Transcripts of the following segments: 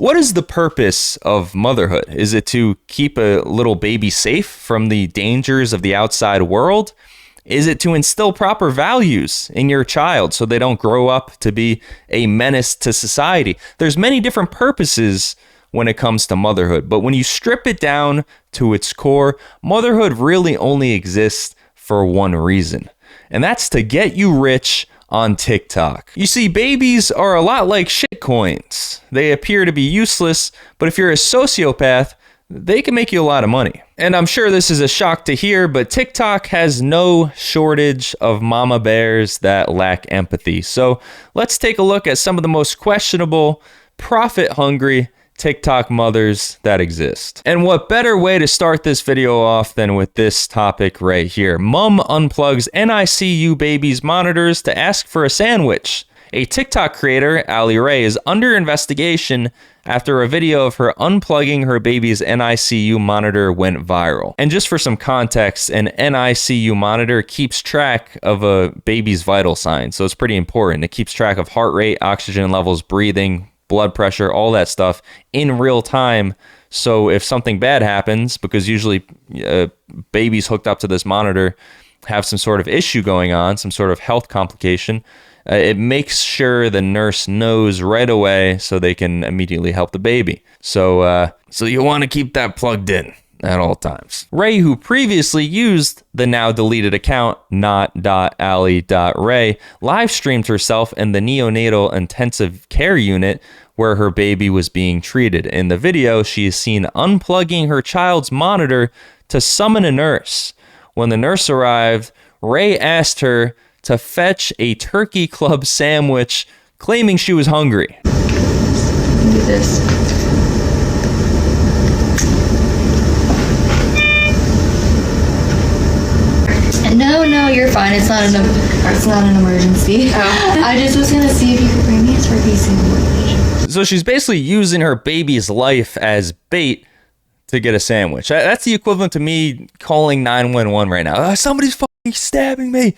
What is the purpose of motherhood? Is it to keep a little baby safe from the dangers of the outside world? Is it to instill proper values in your child so they don't grow up to be a menace to society? There's many different purposes when it comes to motherhood, but when you strip it down to its core, motherhood really only exists for one reason, and that's to get you rich on TikTok. You see, babies are a lot like shitcoins. They appear to be useless, but if you're a sociopath, they can make you a lot of money. And I'm sure this is a shock to hear, but TikTok has no shortage of mama bears that lack empathy. So let's take a look at some of the most questionable, profit-hungry TikTok mothers that exist. And what better way to start this video off than with this topic right here. Mom unplugs NICU baby's monitors to ask for a sandwich. A TikTok creator, Ali Ray, is under investigation after a video of her unplugging her baby's NICU monitor went viral. And just for some context, an NICU monitor keeps track of a baby's vital signs, so it's pretty important. It keeps track of heart rate, oxygen levels, breathing, blood pressure, all that stuff in real time. So if something bad happens, because usually babies hooked up to this monitor have some sort of issue going on, some sort of health complication, it makes sure the nurse knows right away so they can immediately help the baby. So you want to keep that plugged in at all times. Ray, who previously used the now deleted account not.ali.ray, live streamed herself in the neonatal intensive care unit where her baby was being treated. In the video, she is seen unplugging her child's monitor to summon a nurse. When the nurse arrived, Ray asked her to fetch a turkey club sandwich, claiming she was hungry. Do this. No, you're fine. It's not an emergency. Oh. I just was gonna see if you could bring me a turkey sandwich. So she's basically using her baby's life as bait to get a sandwich. That's the equivalent to me calling 911 right now. Somebody's fucking stabbing me.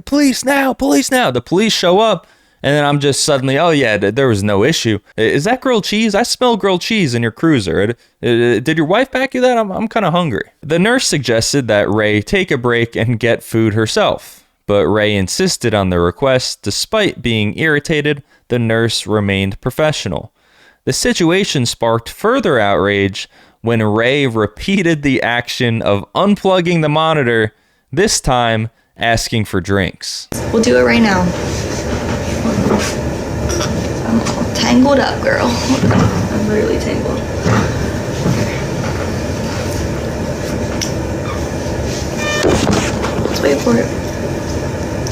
Police now, police now. The police show up, and then I'm just suddenly, oh yeah, there was no issue. Is that grilled cheese? I smell grilled cheese in your cruiser. Did your wife pack you that? I'm kind of hungry. The nurse suggested that Ray take a break and get food herself, but Ray insisted on the request. Despite being irritated, the nurse remained professional. The situation sparked further outrage when Ray repeated the action of unplugging the monitor, this time asking for drinks. We'll do it right now. I'm all tangled up, girl. I'm really tangled. Let's wait for it,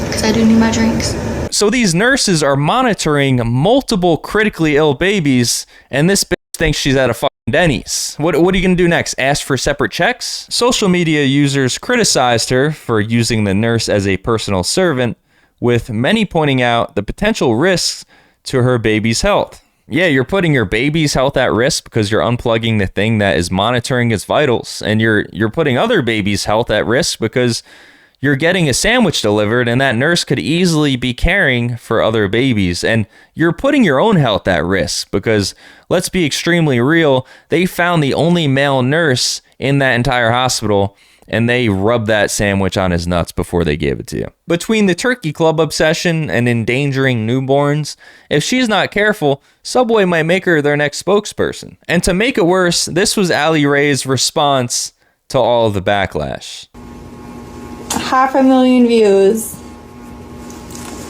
because I do need my drinks. So these nurses are monitoring multiple critically ill babies, and this bitch thinks she's at a fucking Denny's. What are you gonna do next? Ask for separate checks? Social media users criticized her for using the nurse as a personal servant, with many pointing out the potential risks to her baby's health. Yeah, you're putting your baby's health at risk because you're unplugging the thing that is monitoring its vitals, and you're putting other babies' health at risk because you're getting a sandwich delivered, and that nurse could easily be caring for other babies. And you're putting your own health at risk because, let's be extremely real, they found the only male nurse in that entire hospital, and they rubbed that sandwich on his nuts before they gave it to you. Between the turkey club obsession and endangering newborns, if she's not careful, Subway might make her their next spokesperson. And to make it worse, this was Ali Ray's response to all of the backlash. 500,000 views.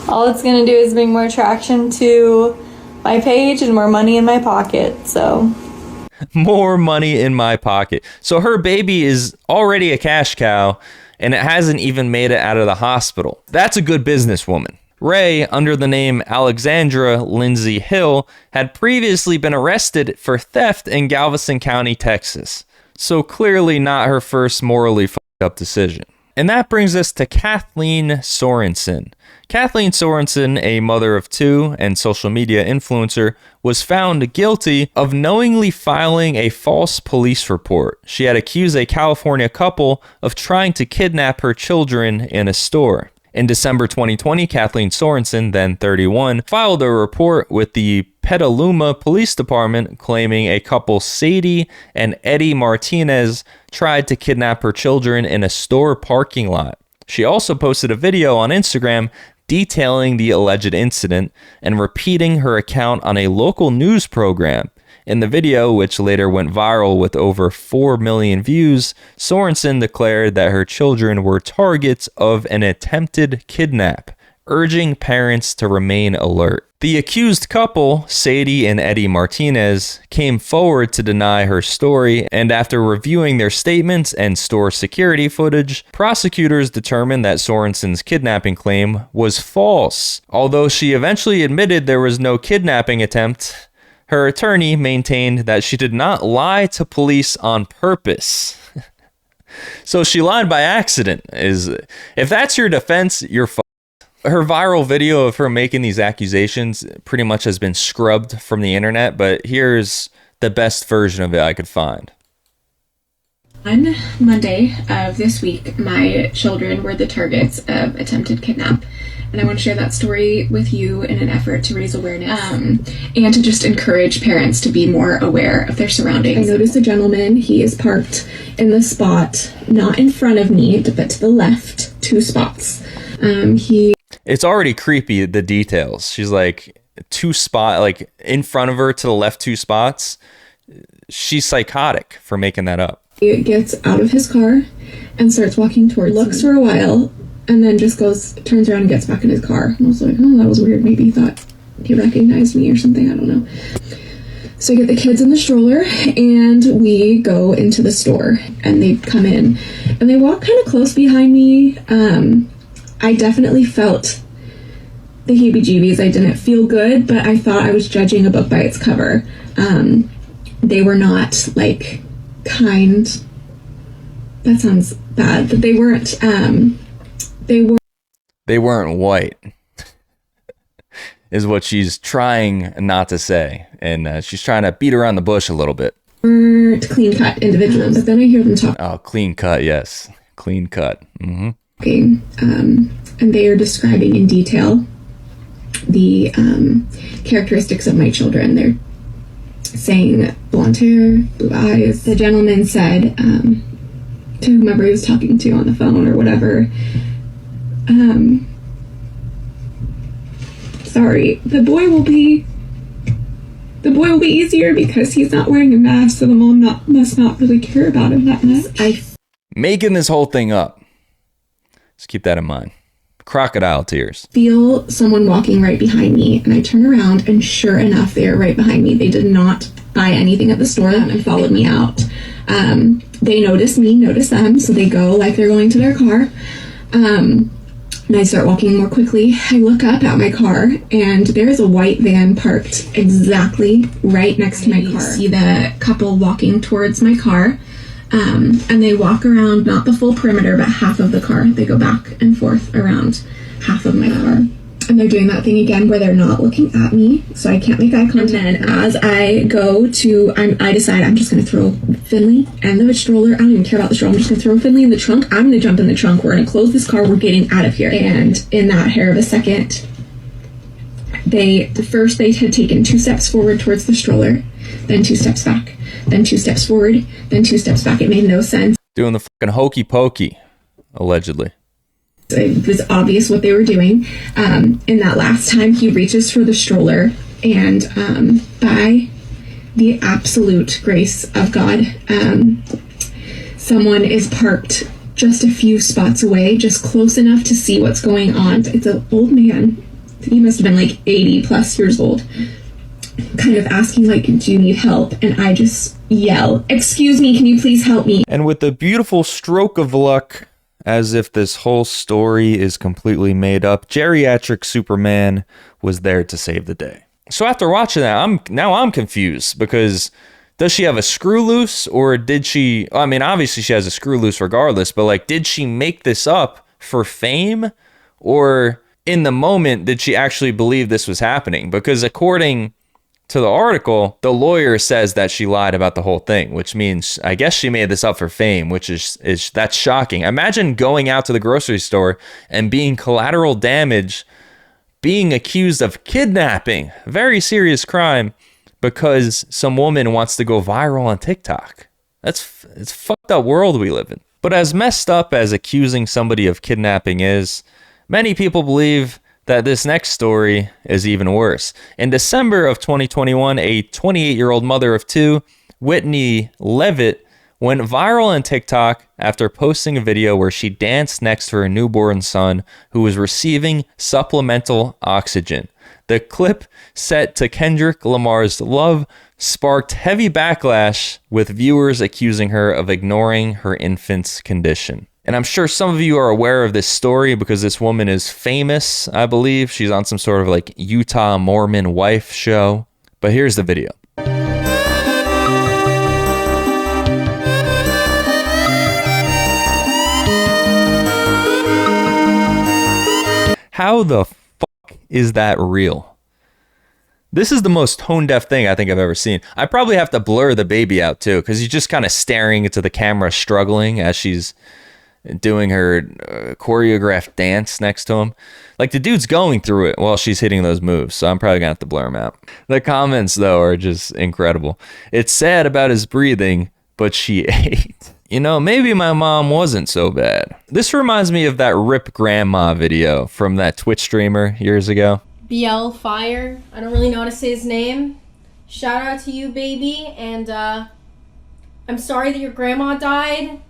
All it's gonna do is bring more traction to my page and more money in my pocket, so. More money in my pocket. So her baby is already a cash cow, and it hasn't even made it out of the hospital. That's a good businesswoman. Ray, under the name Alexandra Lindsay Hill, had previously been arrested for theft in Galveston County, Texas. So clearly not her first morally fucked up decision. And that brings us to Kathleen Sorensen. Kathleen Sorensen, a mother of two and social media influencer, was found guilty of knowingly filing a false police report. She had accused a California couple of trying to kidnap her children in a store. In December 2020, Kathleen Sorensen, then 31, filed a report with the Petaluma Police Department claiming a couple, Sadie and Eddie Martinez, tried to kidnap her children in a store parking lot. She also posted a video on Instagram detailing the alleged incident and repeating her account on a local news program. In the video, which later went viral with over 4 million views, Sorensen declared that her children were targets of an attempted kidnap, urging parents to remain alert. The accused couple, Sadie and Eddie Martinez, came forward to deny her story, and after reviewing their statements and store security footage, prosecutors determined that Sorensen's kidnapping claim was false. Although she eventually admitted there was no kidnapping attempt, her attorney maintained that she did not lie to police on purpose. So she lied by accident. If that's your defense, you're fucked. Her viral video of her making these accusations pretty much has been scrubbed from the internet, but here's the best version of it I could find. On Monday of this week, my children were the targets of attempted kidnap. And I want to share that story with you in an effort to raise awareness and to just encourage parents to be more aware of their surroundings. I noticed a gentleman. He is parked in the spot, not in front of me, but to the left, 2 spots. It's already creepy, the details. She's like, 2 spot, like in front of her to the left 2 spots. She's psychotic for making that up. He gets out of his car and starts walking towards looks for a while, and then just turns around and gets back in his car. And I was like, oh, that was weird. Maybe he thought he recognized me or something. I don't know. So I get the kids in the stroller and we go into the store, and they come in and they walk kind of close behind me. I definitely felt the heebie-jeebies. I didn't feel good, but I thought I was judging a book by its cover. They were not like kind. That sounds bad, but they weren't. They weren't white, is what she's trying not to say. And she's trying to beat around the bush a little bit. Clean-cut individuals. But then I hear them talk. Oh, clean cut, yes. Clean cut. Mm-hmm. And they are describing in detail the characteristics of my children. They're saying blonde hair, blue eyes. The gentleman said to whomever he was talking to on the phone or whatever, sorry, the boy will be easier because he's not wearing a mask, so the mom must not really care about him that much. Making this whole thing up. Just keep that in mind. Crocodile tears. Feel someone walking right behind me, and I turn around, and sure enough, they are right behind me. They did not buy anything at the store and followed me out. They notice me, notice them, so they go like they're going to their car. And I start walking more quickly. I look up at my car, and there is a white van parked exactly right next to my car. I see the couple walking towards my car, and they walk around, not the full perimeter, but half of the car. They go back and forth around half of my car. And they're doing that thing again where they're not looking at me, so I can't make eye contact. And then as I go to, I decide I'm just going to throw Finley and the stroller. I don't even care about the stroller. I'm just going to throw Finley in the trunk. I'm going to jump in the trunk. We're going to close this car. We're getting out of here. And in that hair of a second, they had taken 2 steps forward towards the stroller, then 2 steps back, then 2 steps forward, then 2 steps back. It made no sense. Doing the fucking hokey pokey, allegedly. It was obvious what they were doing. In that last time, he reaches for the stroller, and by the absolute grace of God, someone is parked just a few spots away, just close enough to see what's going on. It's an old man. He must have been like 80 plus years old, kind of asking like, do you need help? And I just yell, excuse me, can you please help me? And with a beautiful stroke of luck, as if this whole story is completely made up, geriatric Superman was there to save the day. So after watching that, I'm confused, because does she have a screw loose, or did she, I mean, obviously she has a screw loose regardless, but like, did she make this up for fame, or in the moment did she actually believe this was happening? Because according to the article, the lawyer says that she lied about the whole thing, which means I guess she made this up for fame, which is that's shocking. Imagine going out to the grocery store and being collateral damage, being accused of kidnapping, very serious crime, because some woman wants to go viral on TikTok. It's a fucked up world we live in. But as messed up as accusing somebody of kidnapping is, many people believe that this next story is even worse. In December of 2021, a 28-year-old mother of two, Whitney Levitt, went viral on TikTok after posting a video where she danced next to her newborn son who was receiving supplemental oxygen. The clip, set to Kendrick Lamar's Love, sparked heavy backlash, with viewers accusing her of ignoring her infant's condition. And I'm sure some of you are aware of this story because this woman is famous, I believe. She's on some sort of like Utah Mormon wife show. But here's the video. How the fuck is that real? This is the most tone-deaf thing I think I've ever seen. I probably have to blur the baby out too, because he's just kind of staring into the camera, struggling as she's doing her choreographed dance next to him. Like, the dude's going through it while she's hitting those moves, so I'm probably gonna have to blur him out. The comments, though, are just incredible. It's sad about his breathing, but she ate. You know, maybe my mom wasn't so bad. This reminds me of that Rip Grandma video from that Twitch streamer years ago. BL Fire. I don't really know how to say his name. Shout out to you, baby. And I'm sorry that your grandma died.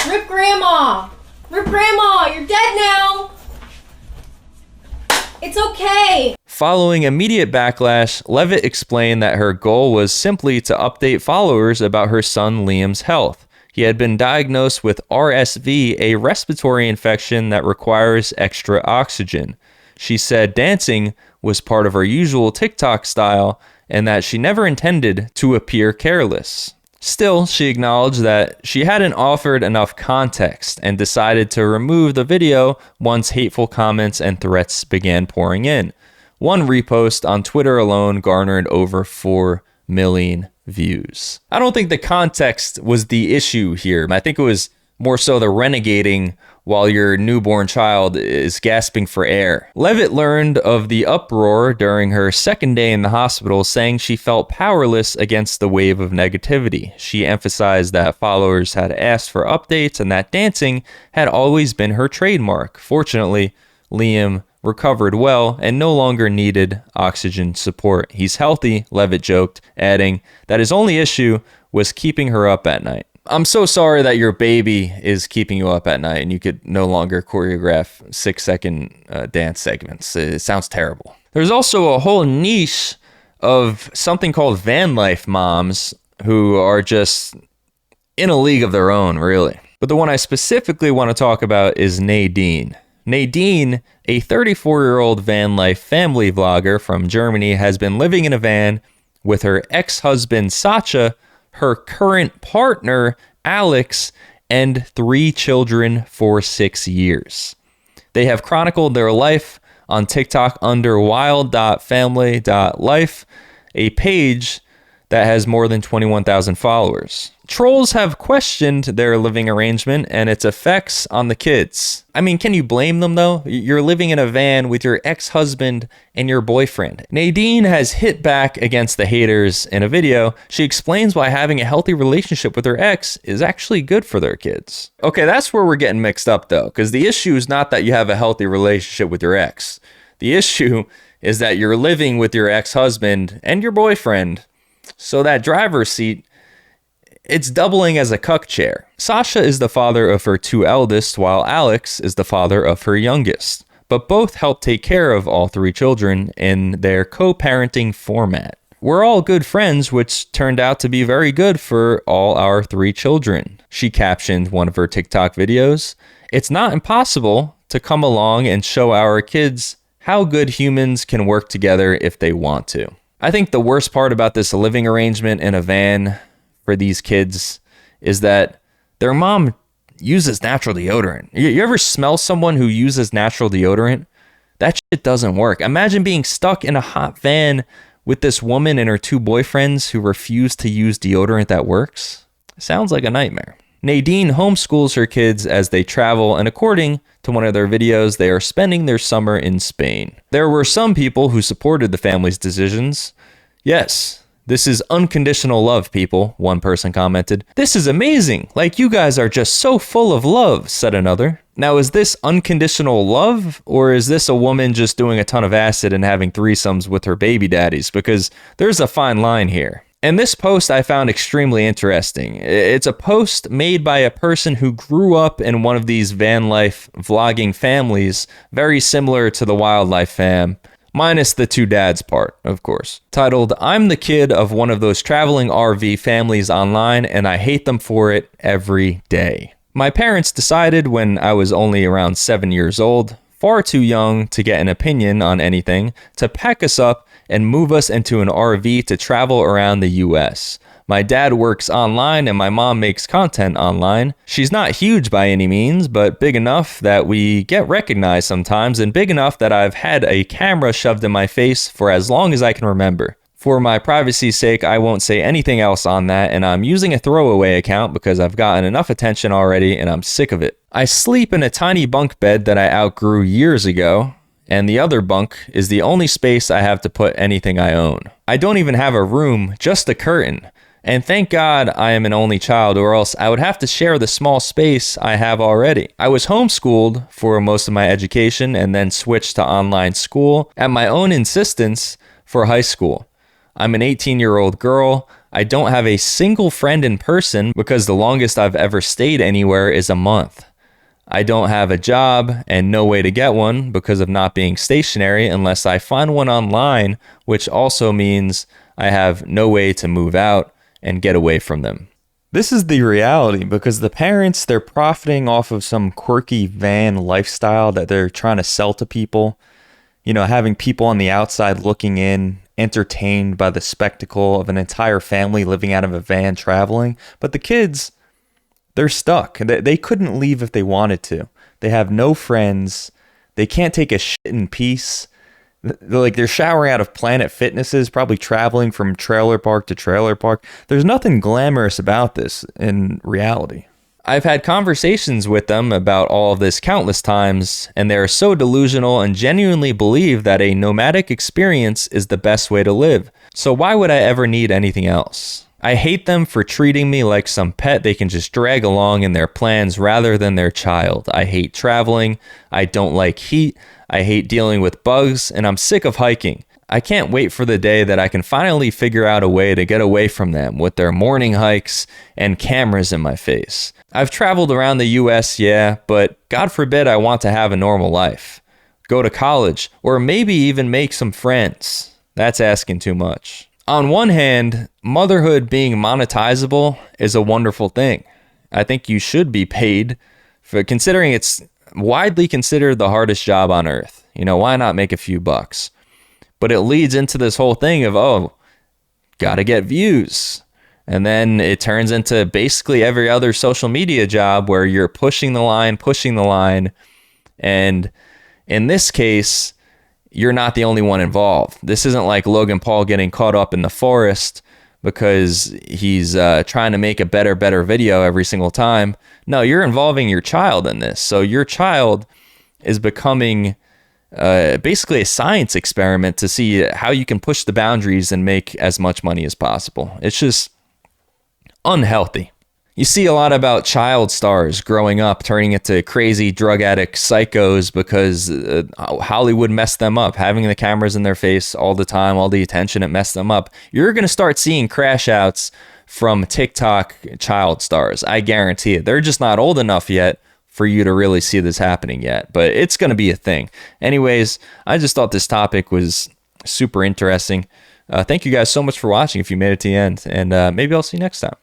Rip Grandma! Rip Grandma! You're dead now! It's okay! Following immediate backlash, Levitt explained that her goal was simply to update followers about her son Liam's health. He had been diagnosed with RSV, a respiratory infection that requires extra oxygen. She said dancing was part of her usual TikTok style and that she never intended to appear careless. Still, she acknowledged that she hadn't offered enough context and decided to remove the video once hateful comments and threats began pouring in. One repost on Twitter alone garnered over 4 million views. I don't think the context was the issue here. I think it was more so the renegading while your newborn child is gasping for air. Levitt learned of the uproar during her second day in the hospital, saying she felt powerless against the wave of negativity. She emphasized that followers had asked for updates and that dancing had always been her trademark. Fortunately, Liam recovered well and no longer needed oxygen support. He's healthy, Levitt joked, adding that his only issue was keeping her up at night. I'm so sorry that your baby is keeping you up at night and you could no longer choreograph 6-second dance segments. It sounds terrible. There's also a whole niche of something called van life moms who are just in a league of their own, really. But the one I specifically want to talk about is Nadine. Nadine, a 34-year-old van life family vlogger from Germany, has been living in a van with her ex-husband Sacha, her current partner Alex, and 3 children for 6 years. They have chronicled their life on TikTok under wild.family.life, a page that has more than 21,000 followers. Trolls have questioned their living arrangement and its effects on the kids. I mean, can you blame them though? You're living in a van with your ex-husband and your boyfriend. Nadine has hit back against the haters in a video. She explains why having a healthy relationship with her ex is actually good for their kids. Okay, that's where we're getting mixed up though, because the issue is not that you have a healthy relationship with your ex. The issue is that you're living with your ex-husband and your boyfriend, so that driver's seat, it's doubling as a cuck chair. Sasha is the father of her 2 eldest, while Alex is the father of her youngest. But both help take care of all 3 children in their co-parenting format. We're all good friends, which turned out to be very good for all our 3 children. She captioned one of her TikTok videos. It's not impossible to come along and show our kids how good humans can work together if they want to. I think the worst part about this living arrangement in a van for these kids is that their mom uses natural deodorant. You ever smell someone who uses natural deodorant? That shit doesn't work. Imagine being stuck in a hot van with this woman and her 2 boyfriends who refuse to use deodorant that works. Sounds like a nightmare. Nadine homeschools her kids as they travel, and according to one of their videos, they are spending their summer in Spain. There were some people who supported the family's decisions. Yes, this is unconditional love, people, one person commented. This is amazing. Like, you guys are just so full of love, said another. Now, is this unconditional love, or is this a woman just doing a ton of acid and having threesomes with her baby daddies? Because there's a fine line here. And this post I found extremely interesting. It's a post made by a person who grew up in one of these van life vlogging families, very similar to the Wildlife fam, minus the 2 dads part, of course. Titled, "I'm the kid of one of those traveling RV families online, and I hate them for it every day. My parents decided when I was only around 7 years old, far too young to get an opinion on anything, to pack us up and move us into an RV to travel around the US. My dad works online and my mom makes content online. She's not huge by any means, but big enough that we get recognized sometimes, and big enough that I've had a camera shoved in my face for as long as I can remember. For my privacy's sake, I won't say anything else on that, and I'm using a throwaway account because I've gotten enough attention already and I'm sick of it. I sleep in a tiny bunk bed that I outgrew years ago, and the other bunk is the only space I have to put anything I own. I don't even have a room, just a curtain. And thank God I am an only child, or else I would have to share the small space I have already. I was homeschooled for most of my education and then switched to online school at my own insistence for high school. I'm an 18-year-old girl. I don't have a single friend in person because the longest I've ever stayed anywhere is a month. I don't have a job and no way to get one because of not being stationary unless I find one online, which also means I have no way to move out and get away from them." This is the reality, because the parents, they're profiting off of some quirky van lifestyle that they're trying to sell to people. You know, having people on the outside looking in, entertained by the spectacle of an entire family living out of a van traveling. But the kids, they're stuck. They couldn't leave if they wanted to. They have no friends. They can't take a shit in peace. They're showering out of Planet Fitnesses, probably traveling from trailer park to trailer park. There's nothing glamorous about this in reality. I've had conversations with them about all of this countless times, and they are so delusional and genuinely believe that a nomadic experience is the best way to live. So why would I ever need anything else? I hate them for treating me like some pet they can just drag along in their plans rather than their child. I hate traveling. I don't like heat. I hate dealing with bugs, and I'm sick of hiking. I can't wait for the day that I can finally figure out a way to get away from them with their morning hikes and cameras in my face. I've traveled around the US, yeah, but God forbid I want to have a normal life. Go to college, or maybe even make some friends. That's asking too much. On one hand, motherhood being monetizable is a wonderful thing. I think you should be paid for, considering it's widely considered the hardest job on earth. You know, why not make a few bucks? But it leads into this whole thing of, oh, gotta get views. And then it turns into basically every other social media job where you're pushing the line. And in this case, you're not the only one involved. This isn't like Logan Paul getting caught up in the forest because he's trying to make a better video every single time. No, you're involving your child in this. So your child is becoming basically a science experiment to see how you can push the boundaries and make as much money as possible. It's just unhealthy. You see a lot about child stars growing up, turning into crazy drug addict psychos because Hollywood messed them up, having the cameras in their face all the time, all the attention, it messed them up. You're going to start seeing crash outs from TikTok child stars. I guarantee it. They're just not old enough yet for you to really see this happening yet, but it's going to be a thing. Anyways, I just thought this topic was super interesting. Thank you guys so much for watching if you made it to the end, and maybe I'll see you next time.